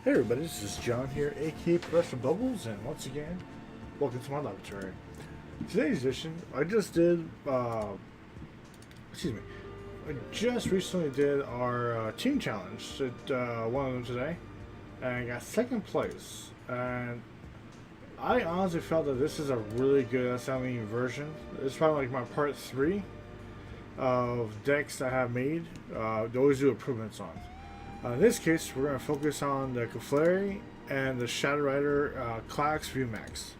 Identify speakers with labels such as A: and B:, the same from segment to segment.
A: Hey everybody, this is John here, aka Professor Bubbles, and once again, welcome to my laboratory. Today's edition, I just recently did our team challenge at one of them today, and I got second place. And I honestly felt that this is a really good sounding version. It's probably like my part 3 of decks that I have made, to always do improvements on. In this case, we're going to focus on the Clefairy and the Shadow Rider Calyrex VMAX.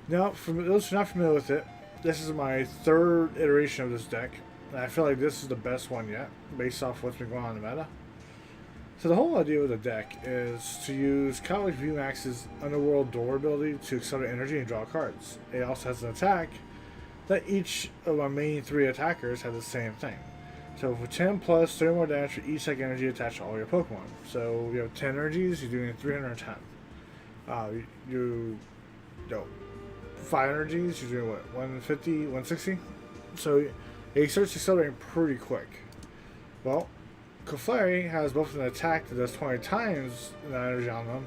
A: Now, for those who are not familiar with it, this is my third iteration of this deck, and I feel like this is the best one yet, based off what's been going on in the meta. So the whole idea with the deck is to use Calyrex VMAX's Underworld Door ability to accelerate energy and draw cards. It also has an attack that each of my main 3 attackers have the same thing. So for 10 plus, 30 more damage for each second energy attached to all your Pokemon. So you have 10 energies, you're doing 310. You know, 5 energies, you're doing what, 150, 160? So it starts accelerating pretty quick. Well, Clefairy has both an attack that does 20 times that energy on them,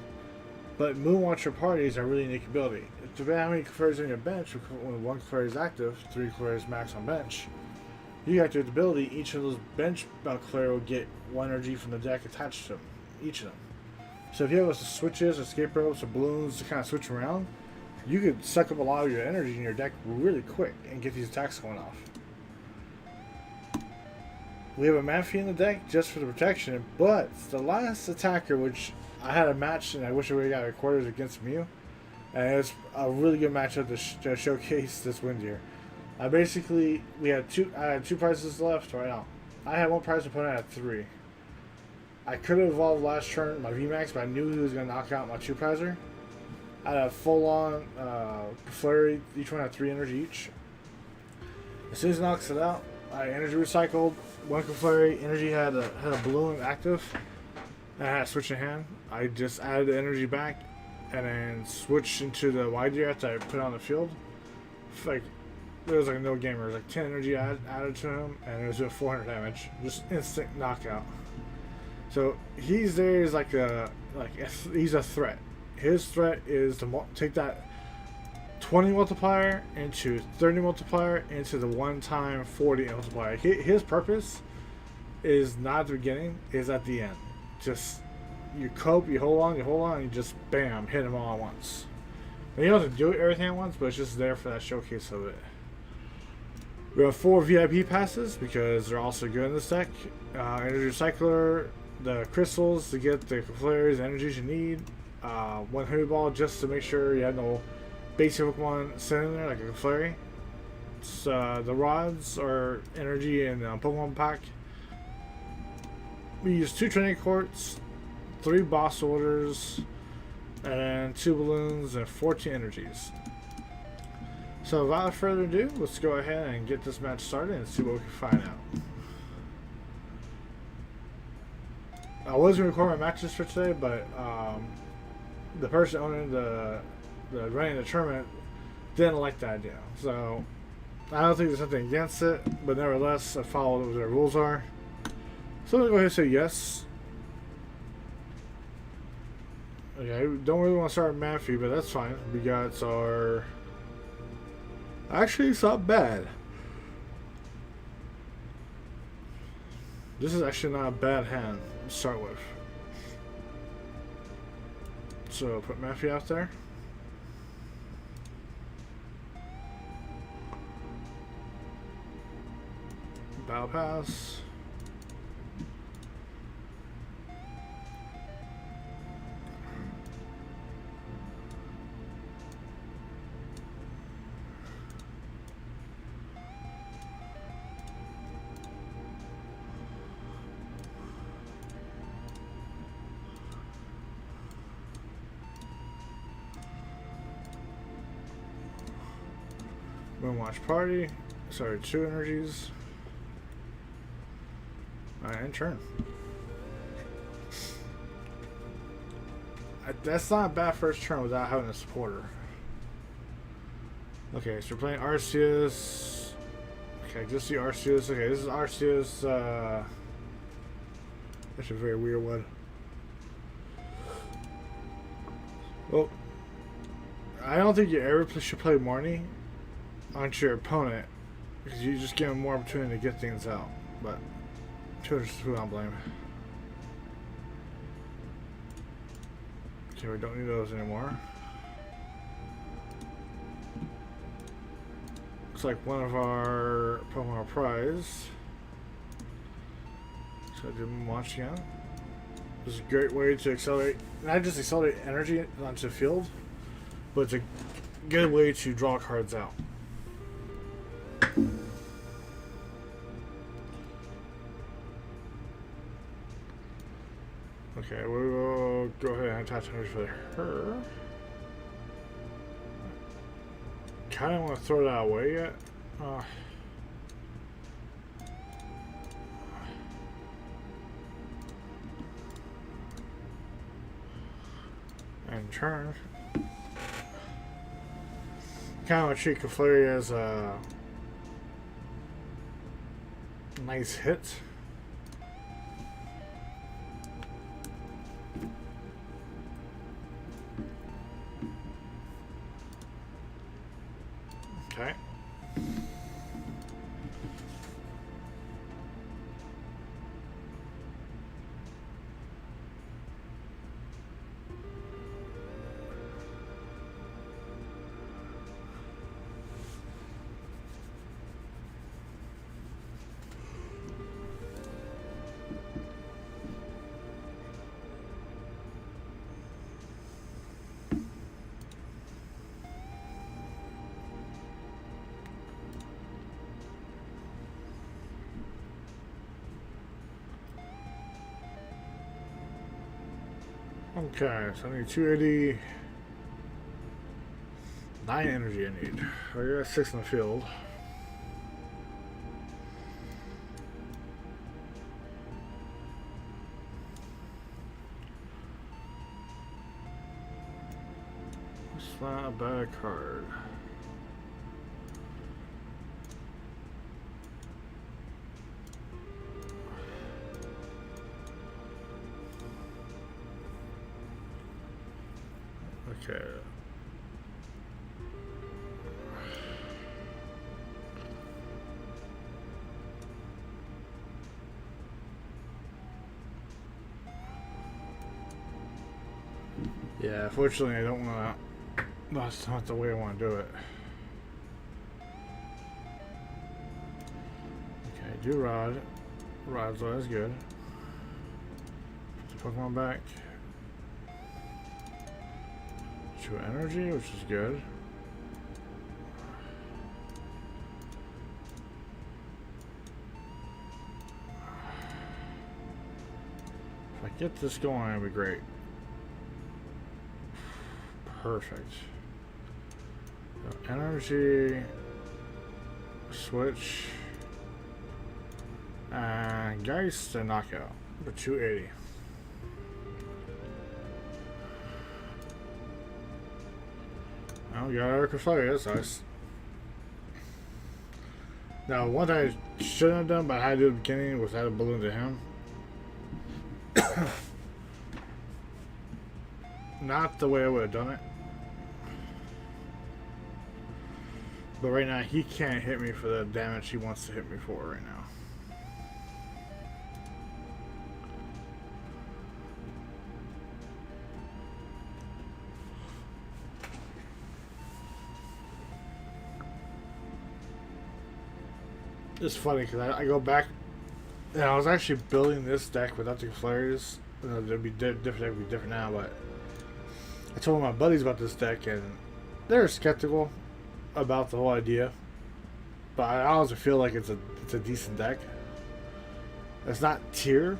A: but Moonwatcher parties are a really unique ability. Depending on how many Clefairies on your bench, when one Clefairy is active, 3 Clefairies max on bench, you activate the ability, each of those bench Clefairy will get 1 energy from the deck attached to them, each of them. So if you have switches, escape ropes, or balloons to kind of switch around, you could suck up a lot of your energy in your deck really quick and get these attacks going off. We have a Manphy in the deck just for the protection, but the last attacker, which I had a match and I wish I would have got recorded against Mew, and it's a really good matchup to showcase this win here. I had 2 prizes left right now. I had 1 prize opponent, I had 3. I could have evolved last turn my VMAX, but I knew he was going to knock out my 2 prizer. I had a full on Clefairy, each one had 3 energy each. As soon as he knocks it out, I energy recycled. 1 Clefairy energy had a balloon active, and I had a switch in hand. I just added the energy back and then switched into the wide deer after I put it on the field. There was like no gamer. There was like 10 energy added to him, and it was doing 400 damage. Just instant knockout. So he's there as he's a threat. His threat is to take that 20 multiplier into 30 multiplier into the one-time 40 multiplier. His purpose is not at the beginning, is at the end. Just you cope, you hold on, and you just bam, hit them all at once. And you don't have to do everything at once, but it's just there for that showcase of it. We have 4 VIP passes because they're also good in this deck. Energy Recycler, the crystals to get the Clefairy's energies you need. 1 Hoodie Ball just to make sure you have no basic Pokemon sitting there like a Clefairy. The rods are energy in Pokemon pack. We use 2 training courts, 3 boss orders, and 2 balloons and 14 energies. So without further ado, let's go ahead and get this match started and see what we can find out. I was going to record my matches for today, but the person owning the running the tournament didn't like the idea. So I don't think there's something against it, but nevertheless, I followed what their rules are. So I'm going to go ahead and say yes. Okay, don't really want to start Manphy, but that's fine. We got our... Actually, it's not bad. This is actually not a bad hand to start with. So, put Manphy out there. Battle Pass. Moonwatch party. Sorry, 2 energies. Alright, end turn. That's not a bad first turn without having a supporter. Okay, so we're playing Arceus. Okay, just see Arceus. Okay, this is Arceus. That's a very weird one. Well, I don't think you ever should play Marnie onto your opponent because you just give him more opportunity to get things out. But children's who I don't blame. Okay, we don't need those anymore. Looks like one of our Pokemon prize. So I do launch again. This is a great way to accelerate, not just accelerate energy onto the field, but it's a good way to draw cards out. Okay, we will go ahead and attach energy for her. Kind of want to throw that away yet. And turn. Kind of want to treat Clefairy as a nice hit. Okay. Okay, so I need 280. 9 energy I need. I got 6 in the field. It's not a bad card. Okay. Yeah, fortunately I don't want to, that's not the way I want to do it. Okay, do Rod. Rod's always good. Put the Pokemon back. 2 energy, which is good. If I get this going, it'll be great. Perfect. So energy, switch, and Geist and knockout for 280. Oh, we got our Clefairy, that's nice. Now, one thing I shouldn't have done, but I had to do at the beginning, was add a balloon to him. Not the way I would have done it. But right now, he can't hit me for the damage he wants to hit me for right now. It's funny because I go back and I was actually building this deck without the Clefairies. It'd be different now, but I told my buddies about this deck and they're skeptical about the whole idea. But I also feel like it's a decent deck. It's not tier.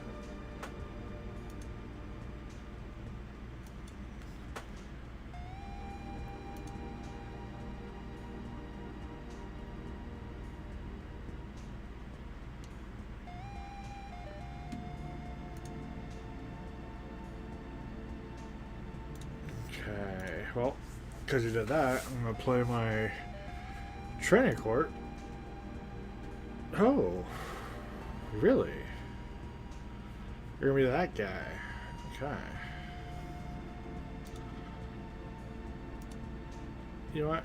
A: Okay, well, because you did that, I'm going to play my training court. Oh, really? You're going to be that guy. Okay. You know what?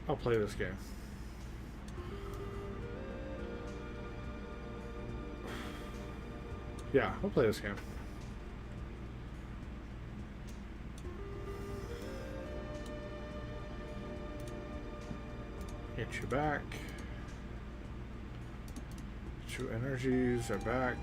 A: I'll play this game. Yeah, I'll play this game. Get you back. 2 energies are back.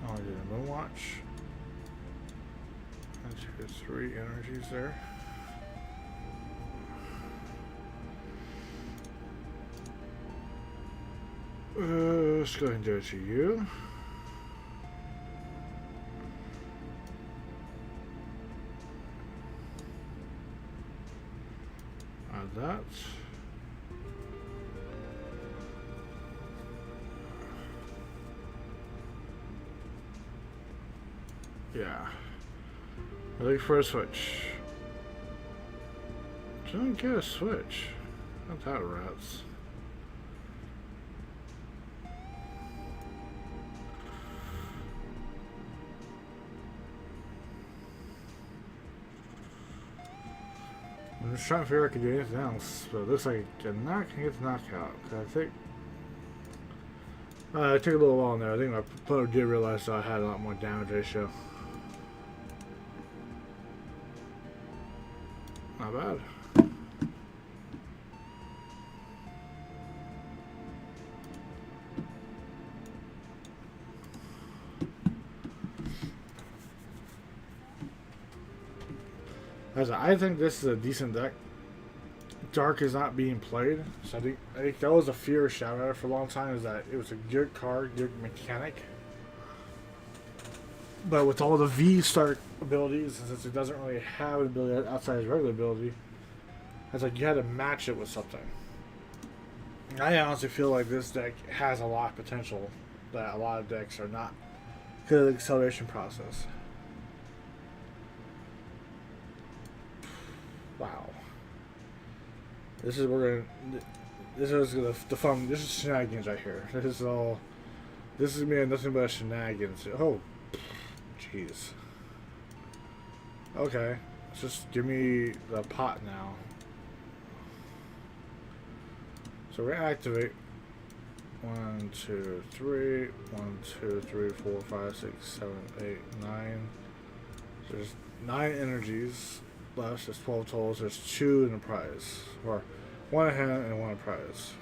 A: Oh, I did a Moonwatch. 1, 2, 3 energies there. Let's go ahead and do it to you. Add that. Yeah. Looking for a switch. Didn't get a switch. Not that rats. I'm just trying to figure out if I can do anything else, but it looks like I'm not gonna get the knockout. I think it took a little while in there. I think my opponent did realize that I had a lot more damage ratio. Not bad. I think this is a decent deck. Dark is not being played, so I think that was a fear shout out for a long time, is that it was a good card, good mechanic. But with all the V-Start abilities, since it doesn't really have an ability outside its regular ability, it's like you had to match it with something. I honestly feel like this deck has a lot of potential that a lot of decks are not because of the acceleration process. Wow. This is the fun. This is shenanigans right here. This is me and nothing but shenanigans. Oh, jeez. Okay, just give me the pot now. So we're gonna activate 1, 2, 3, 1, 2, 3, 4, 5, 6, 7, 8, 9. So there's 9 energies left. There's 12 totals. There's 2 in the prize, or 1 in hand and 1 in prize.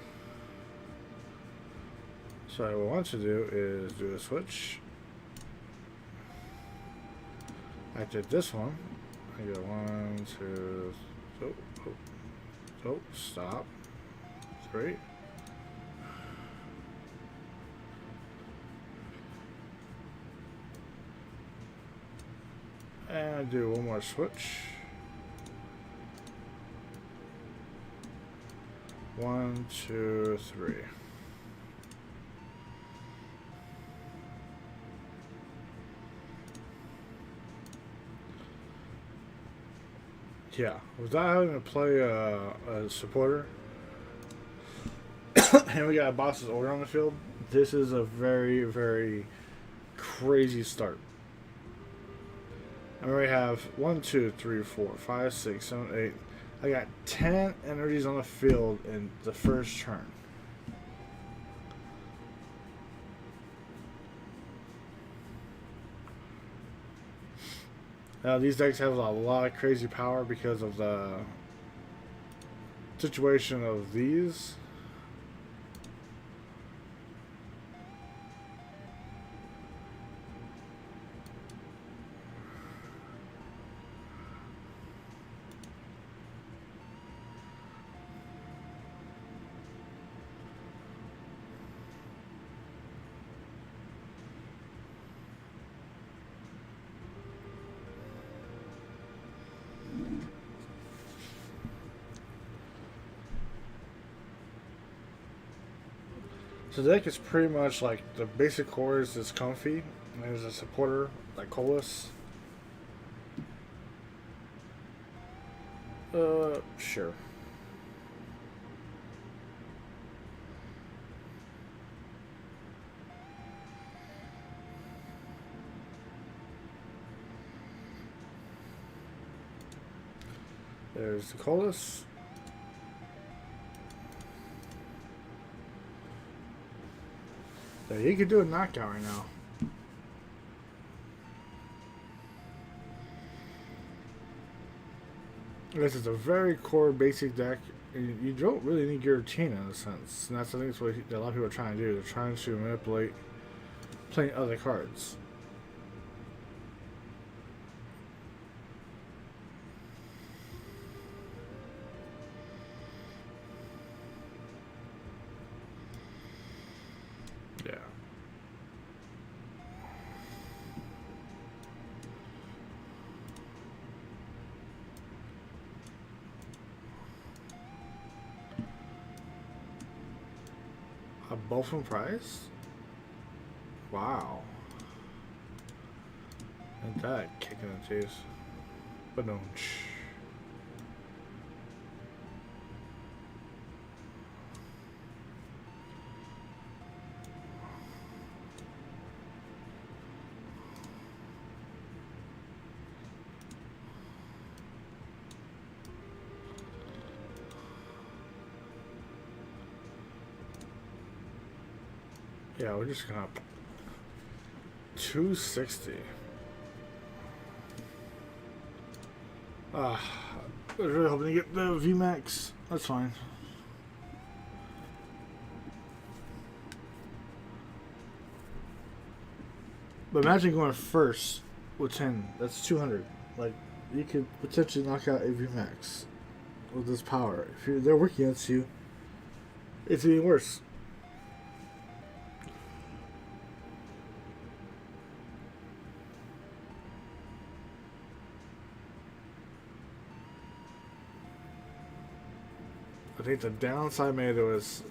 A: So what I want to do is do a switch. I did this one. I get 1, 2, stop. 3. And I do one more switch. 1, 2, 3. Yeah, without having to play a supporter, and we got a boss's order on the field, this is a very, very crazy start. I already have 1, 2, 3, 4, 5, 6, 7, 8. I got 10 energies on the field in the first turn. Now these decks have a lot of crazy power because of the situation of these. So the deck is pretty much like the basic cores is comfy, and there's a supporter like Colas. Sure. There's the Colas. Yeah, he could do a knockout right now. This is a very core basic deck. And you don't really need Giratina in a sense. And that's I think that's what a lot of people are trying to do. They're trying to manipulate playing other cards. Yeah. A both from price? Wow. And that kicking the teeth. But no. Yeah, we're just gonna 260. I was really hoping to get the VMAX. That's fine. But imagine going first with 10. That's 200. Like, you could potentially knock out a VMAX with this power. If they're working against you, it's even worse. I think the downside made it was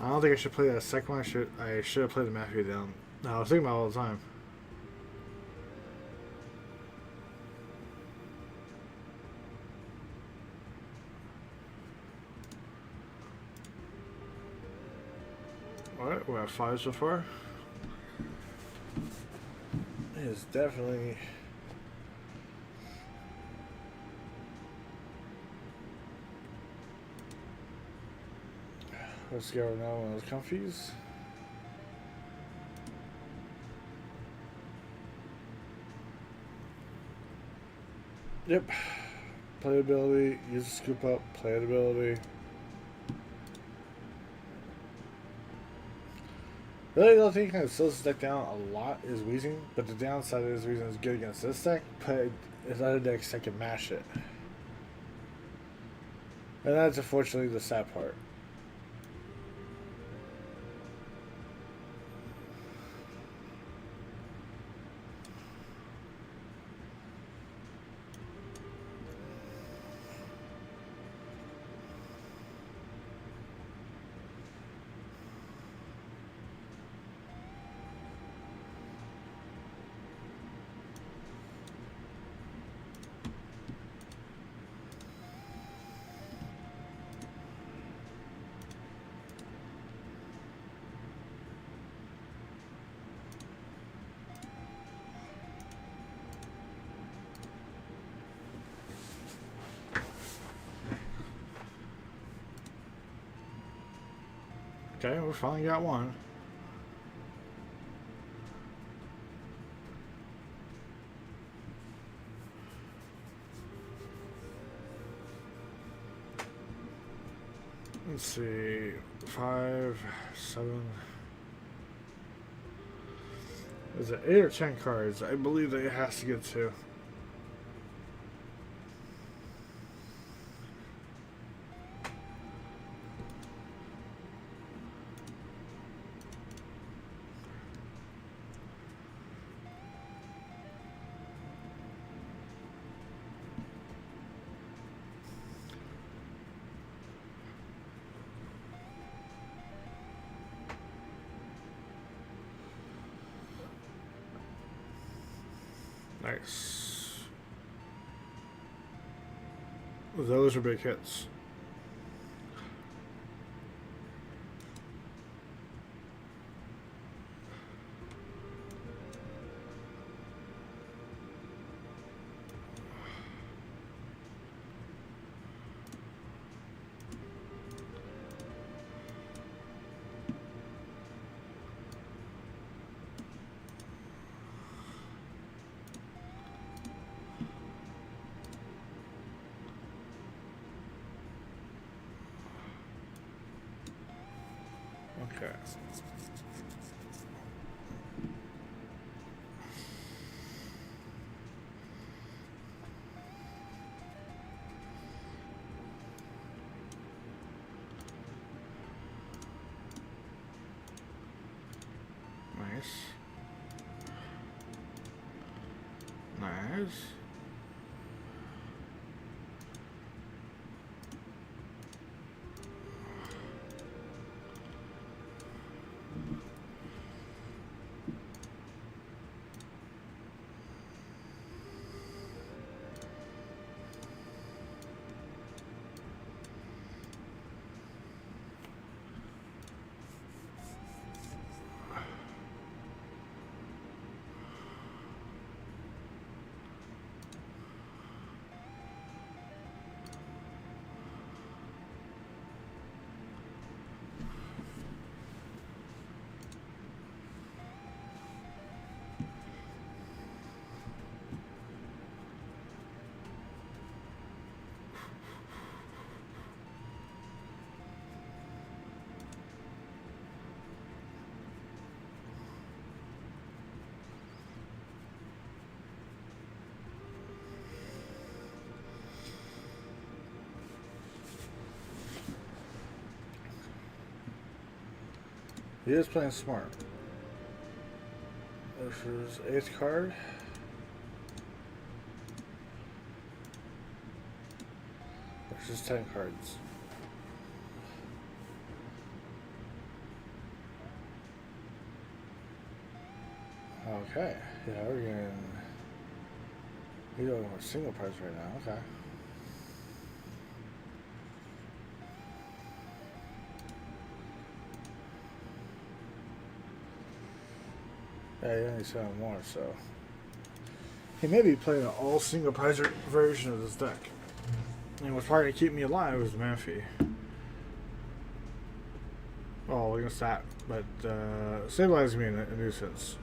A: I don't think I should play that second one. I should have played the Matthew down. No, I was thinking about it all the time. Alright, we're at 5 so far. It is definitely let's go now one of those comfies. Yep. Playability, use the scoop up, playability. Really, the only thing that kind of slows this deck down a lot is Weezing, but the downside is Weezing is good against this deck, but it's other decks that can mash it. And that's unfortunately the sad part. Okay, we finally got one. Let's see, 5, 7. Is it 8 or 10 cards? I believe that it has to get to. Nice. Those are big hits. Okay. Nice. Nice. He is playing smart. This is 8th card. This is 10 cards. Okay. Yeah, we're going with single price right now. Okay. Yeah, he only selling more, so he may be playing an all single price version of this deck. And what's probably gonna keep me alive is Manphy. Oh, against that, but stabilizing me in a nuisance.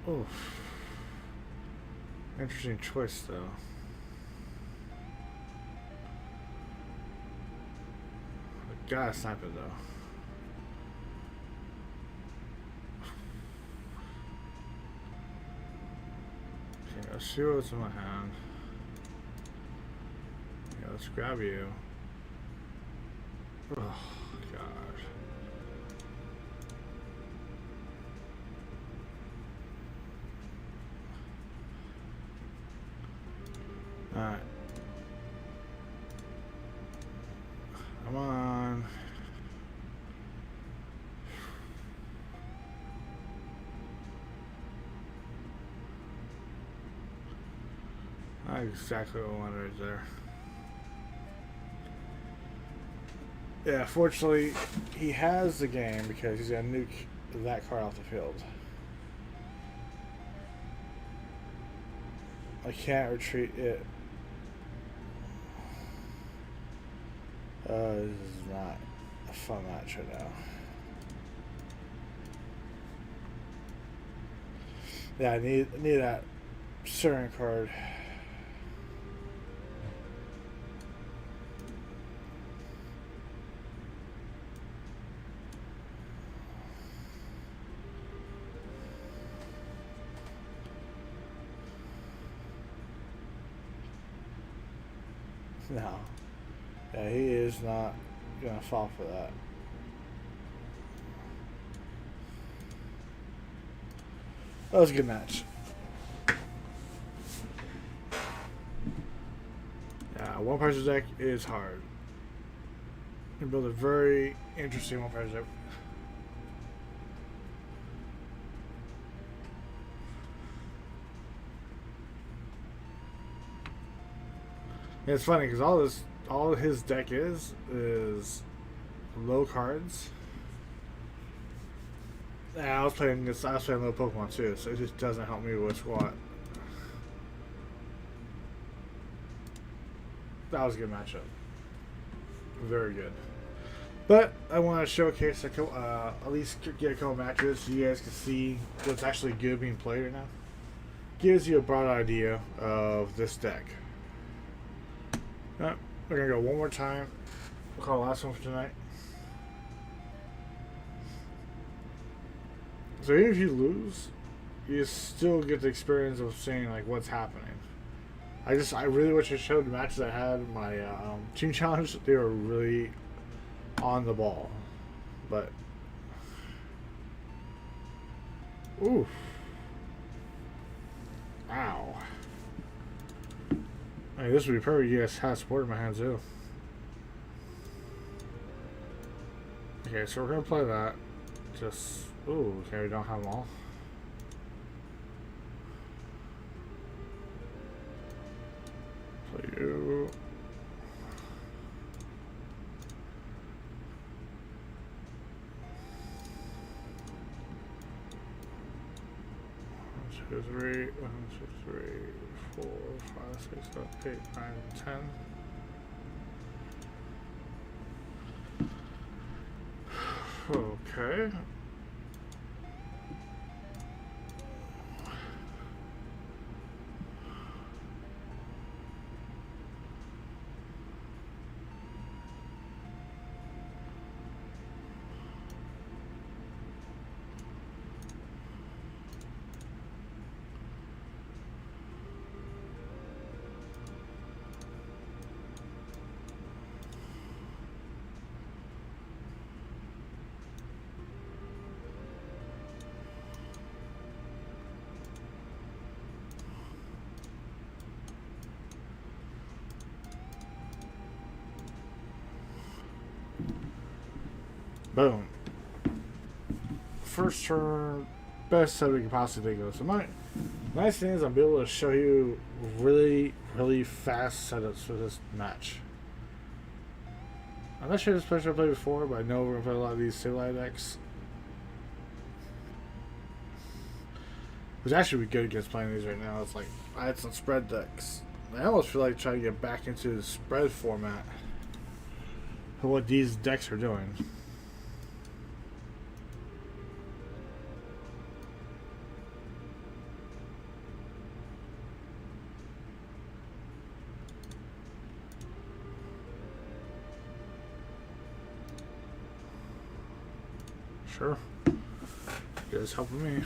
A: Oof. Interesting choice, though. I gotta snipe it, though. Okay, let's see what's in my hand. Yeah, let's grab you. Oh, God. Alright. Come on. Not exactly what I wanted right there. Yeah, fortunately, he has the game because he's going to nuke that card off the field. I can't retreat it. This is not a fun match right now. Yeah, I need that certain card. No. Yeah, he is not gonna fall for that. That was a good match. Yeah, one person deck is hard. You can build a very interesting one person deck. Yeah, it's funny because all his deck is low cards. Yeah, I was playing low Pokemon too, so it just doesn't help me with what. That was a good matchup. Very good. But I want to showcase at least get a couple matches so you guys can see what's actually good being played right now. Gives you a broad idea of this deck. We're gonna go one more time. We'll call the last one for tonight. So even if you lose, you still get the experience of seeing like what's happening. I really wish I showed the matches I had in my team challenge. They were really on the ball, but oof, ow. I mean, this would be perfect. You guys have support in my hands too. Okay, so we're gonna play that. Just ooh, okay, we don't have them all. Play you. One, two, three. 1, 2, 3, 4, 5, 6, 7, 8, 9, 10. Okay. Boom. First turn, best set we can possibly think of. So my nice thing is I'm able to show you really, really fast setups for this match. I'm not sure this player I played before, but I know we're gonna play a lot of these Civilized decks. Which actually be good against playing these right now. It's like I had some spread decks. I almost feel like trying to get back into the spread format for what these decks are doing. Sure. It's helping me.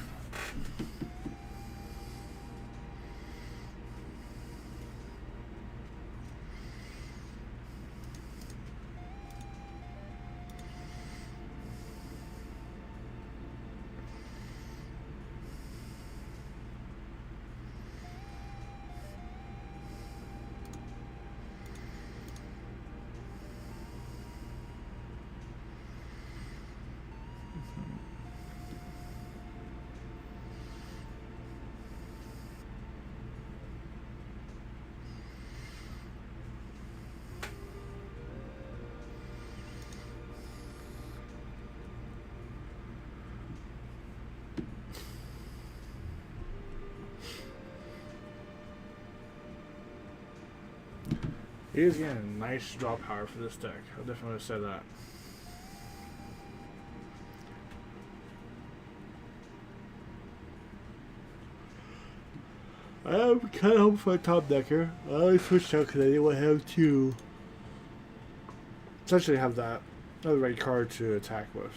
A: He is getting a nice draw power for this deck. I'll definitely say that. I'm kind of hoping for a top decker. I always switched out because I didn't want to have to essentially have that other right card to attack with.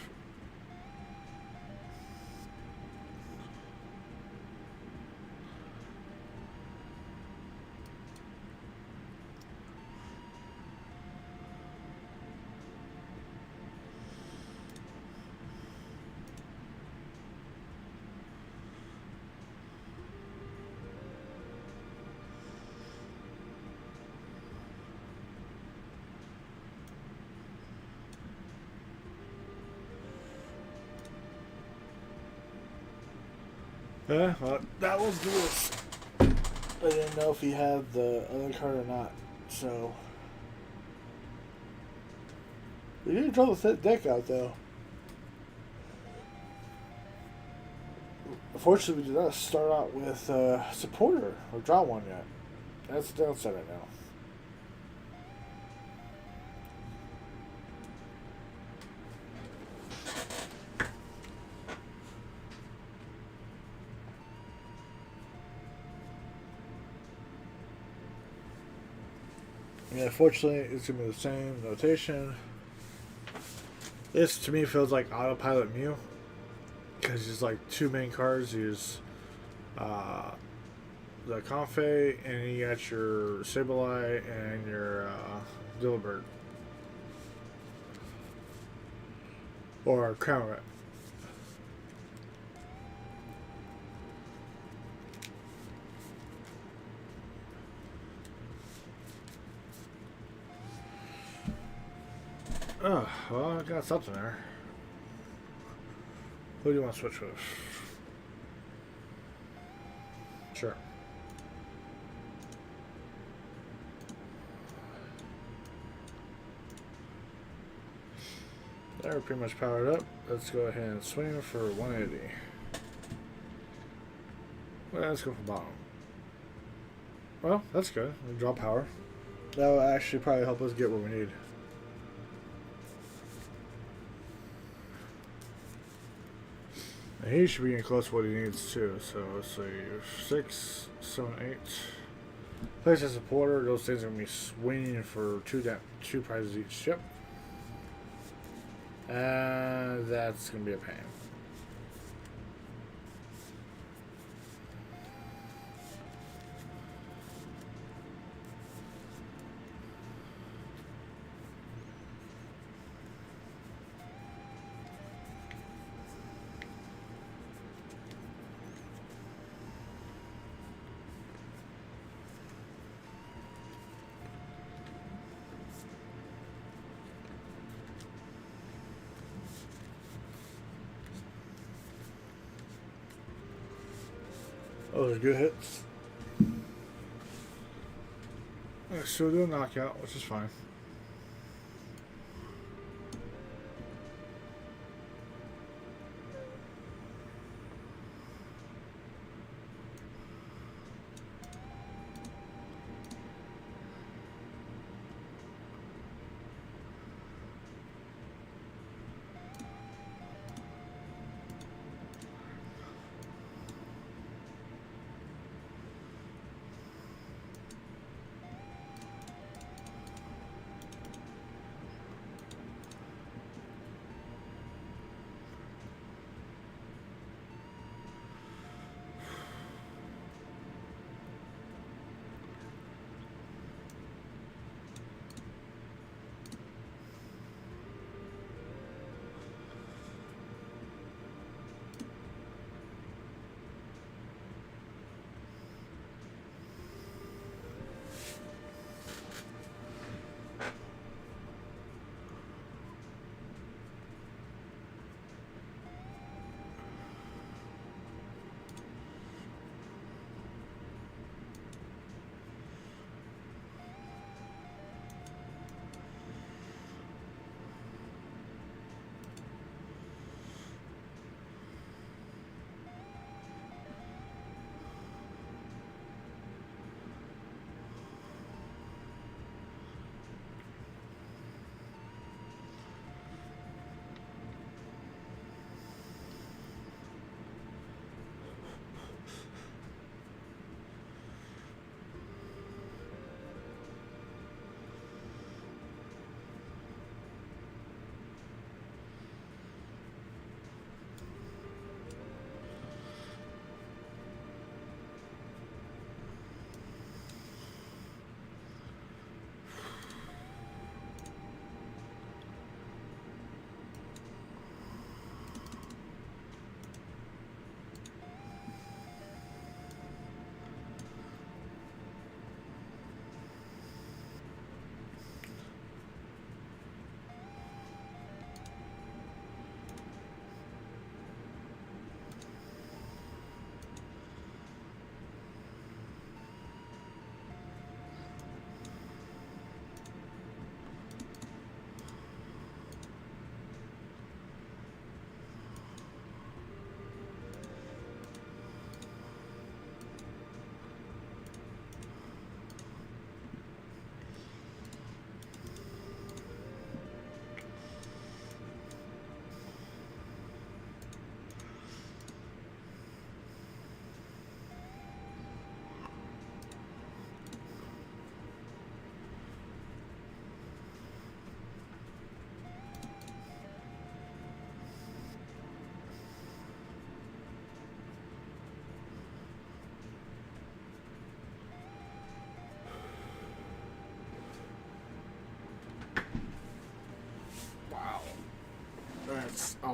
A: Yeah, well, that was the risk. I didn't know if he had the other card or not, so we didn't draw the set deck out though. Unfortunately, we did not start out with supporter or draw one yet. That's the downside right now. Yeah, fortunately, it's going to be the same notation. This, to me, feels like Autopilot Mew. Because there's like two main cards. Use the Confe, and you got your Sableye and your Dilbert. Or Crown Rat. Oh, well, I got something there. Who do you want to switch with? Sure. They're pretty much powered up. Let's go ahead and swing for 180. Well, let's go for bottom. Well, that's good. We draw power. That will actually probably help us get what we need. And he should be getting close to what he needs too. So let's see, 6, 7, 8. Place as a supporter. Those things are gonna be swinging for two prizes each. Yep. And that's gonna be a pain. Those are good hits. Still do a knockout, which is fine.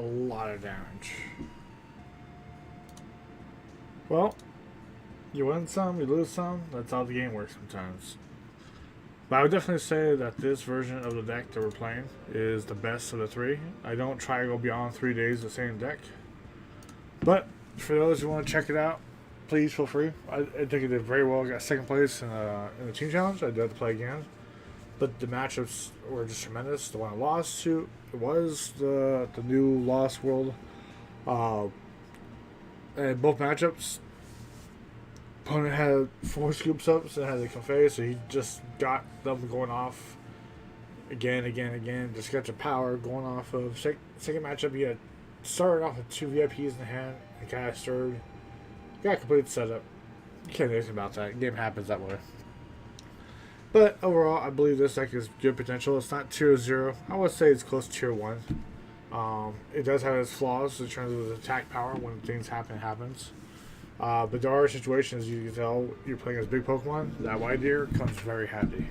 A: a lot of damage. Well, you win some, you lose some. That's how the game works sometimes. But I would definitely say that this version of the deck that we're playing is the best of the three. I don't try to go beyond 3 days the same deck. But for those who want to check it out, please feel free. I think it did very well. I got second place in the team challenge. I do have to play again. But the matchups were just tremendous. The one I lost to was the new Lost World. And both matchups, opponent had 4 scoops ups and had the Clefairy, so he just got them going off again. Just got your power going off of. Second matchup, he had started off with 2 VIPs in the hand and kind of stirred. Got a complete setup. You can't do anything about that. Game happens that way. But overall, I believe this deck has good potential. It's not tier 0. I would say it's close to tier 1. It does have its flaws in terms of its attack power. When things happens. But there are situations, you can tell, you're playing as big Pokemon. That White Deer comes very handy.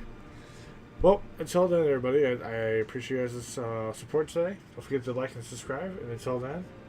A: Well, until then, everybody, I appreciate you guys' support today. Don't forget to like and subscribe. And until then,